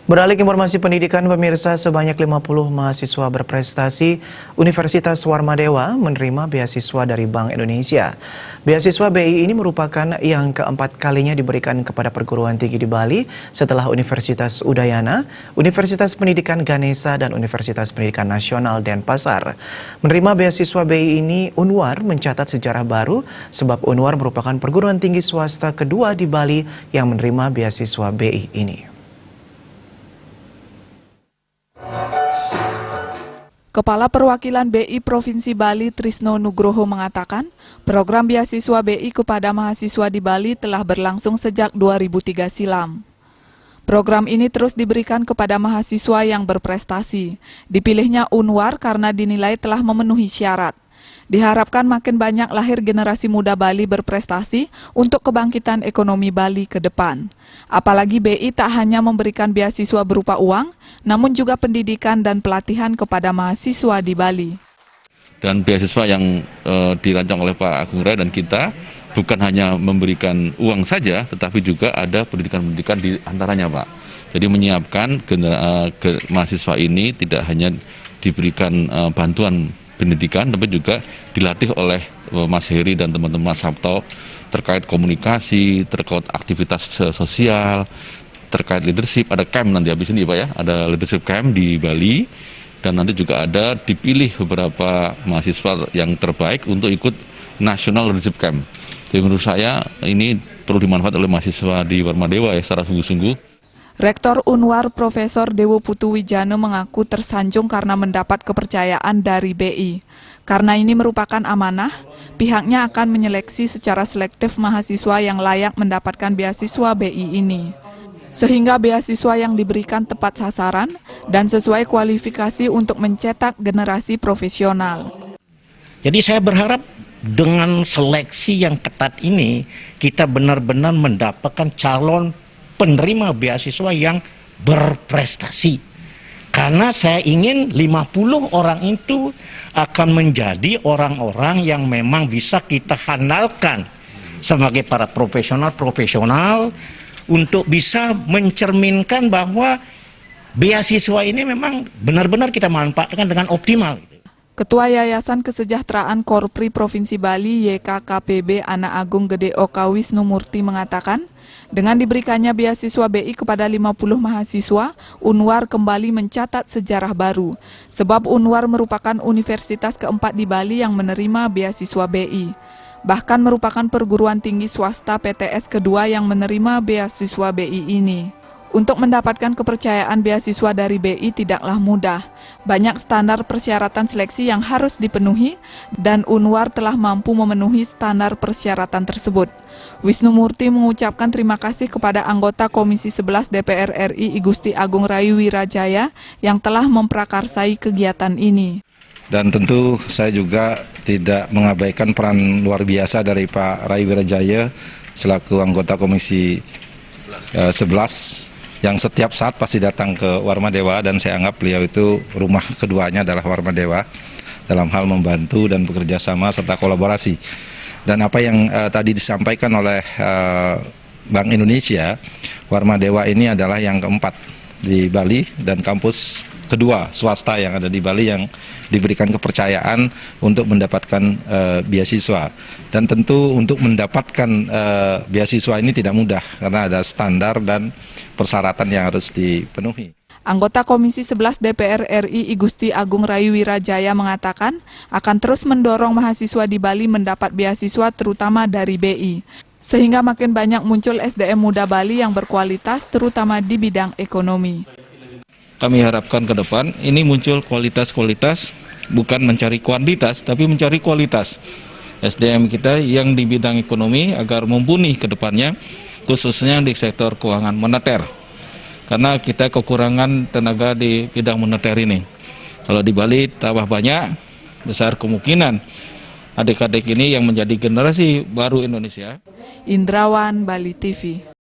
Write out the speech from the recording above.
Beralih ke informasi pendidikan, pemirsa, sebanyak 50 mahasiswa berprestasi Universitas Warmadewa menerima beasiswa dari Bank Indonesia. Beasiswa BI ini merupakan yang keempat kalinya diberikan kepada perguruan tinggi di Bali setelah Universitas Udayana, Universitas Pendidikan Ganesha, dan Universitas Pendidikan Nasional Denpasar. Menerima beasiswa BI ini, Unwar mencatat sejarah baru sebab Unwar merupakan perguruan tinggi swasta kedua di Bali yang menerima beasiswa BI ini. Kepala Perwakilan BI Provinsi Bali Trisno Nugroho mengatakan, program beasiswa BI kepada mahasiswa di Bali telah berlangsung sejak 2003 silam. Program ini terus diberikan kepada mahasiswa yang berprestasi. Dipilihnya Unwar karena dinilai telah memenuhi syarat. Diharapkan makin banyak lahir generasi muda Bali berprestasi untuk kebangkitan ekonomi Bali ke depan. Apalagi BI tak hanya memberikan beasiswa berupa uang, namun juga pendidikan dan pelatihan kepada mahasiswa di Bali. Dan beasiswa yang dirancang oleh Pak Agung Rai dan kita bukan hanya memberikan uang saja, tetapi juga ada pendidikan-pendidikan di antaranya, Pak. Jadi menyiapkan mahasiswa ini tidak hanya diberikan bantuan pendidikan, tapi juga dilatih oleh Mas Heri dan teman-teman Mas Sabto terkait komunikasi, terkait aktivitas sosial, terkait leadership. Ada camp nanti habis ini, Pak, ya, ada leadership camp di Bali, dan nanti juga ada dipilih beberapa mahasiswa yang terbaik untuk ikut National Leadership Camp. Jadi menurut saya ini perlu dimanfaatkan oleh mahasiswa di Warmadewa ya secara sungguh-sungguh. Rektor Unwar Profesor Dewo Putu Wijano mengaku tersanjung karena mendapat kepercayaan dari BI. Karena ini merupakan amanah, pihaknya akan menyeleksi secara selektif mahasiswa yang layak mendapatkan beasiswa BI ini. Sehingga beasiswa yang diberikan tepat sasaran dan sesuai kualifikasi untuk mencetak generasi profesional. Jadi saya berharap dengan seleksi yang ketat ini, kita benar-benar mendapatkan calon penerima beasiswa yang berprestasi. Karena saya ingin 50 orang itu akan menjadi orang-orang yang memang bisa kita handalkan sebagai para profesional untuk bisa mencerminkan bahwa beasiswa ini memang benar-benar kita manfaatkan dengan optimal. Ketua Yayasan Kesejahteraan Korpri Provinsi Bali YKKPB Anak Agung Gede Oka Wisnu Murti mengatakan, dengan diberikannya beasiswa BI kepada 50 mahasiswa, Unwar kembali mencatat sejarah baru. Sebab Unwar merupakan universitas keempat di Bali yang menerima beasiswa BI. Bahkan merupakan perguruan tinggi swasta PTS kedua yang menerima beasiswa BI ini. Untuk mendapatkan kepercayaan beasiswa dari BI tidaklah mudah. Banyak standar persyaratan seleksi yang harus dipenuhi dan Unwar telah mampu memenuhi standar persyaratan tersebut. Wisnu Murti mengucapkan terima kasih kepada anggota Komisi 11 DPR RI Igusti Agung Rayu Wirajaya yang telah memprakarsai kegiatan ini. Dan tentu saya juga tidak mengabaikan peran luar biasa dari Pak Rayu Wirajaya selaku anggota Komisi 11 yang setiap saat pasti datang ke Warmadewa, dan saya anggap beliau itu rumah keduanya adalah Warmadewa dalam hal membantu dan bekerja sama serta kolaborasi. Dan apa yang tadi disampaikan oleh Bank Indonesia, Warmadewa ini adalah yang keempat di Bali dan kampus kedua swasta yang ada di Bali yang diberikan kepercayaan untuk mendapatkan beasiswa. Dan tentu untuk mendapatkan beasiswa ini tidak mudah karena ada standar dan persyaratan yang harus dipenuhi. Anggota Komisi 11 DPR RI Igusti Agung Rayu Wirajaya mengatakan akan terus mendorong mahasiswa di Bali mendapat beasiswa terutama dari BI. Sehingga makin banyak muncul SDM muda Bali yang berkualitas terutama di bidang ekonomi. Kami harapkan ke depan ini muncul kualitas-kualitas, bukan mencari kuantitas tapi mencari kualitas SDM kita yang di bidang ekonomi agar mumpuni ke depannya, khususnya di sektor keuangan moneter. Karena kita kekurangan tenaga di bidang moneter ini. Kalau di Bali tambah banyak, besar kemungkinan adik-adik ini yang menjadi generasi baru Indonesia. Indrawan, Bali TV.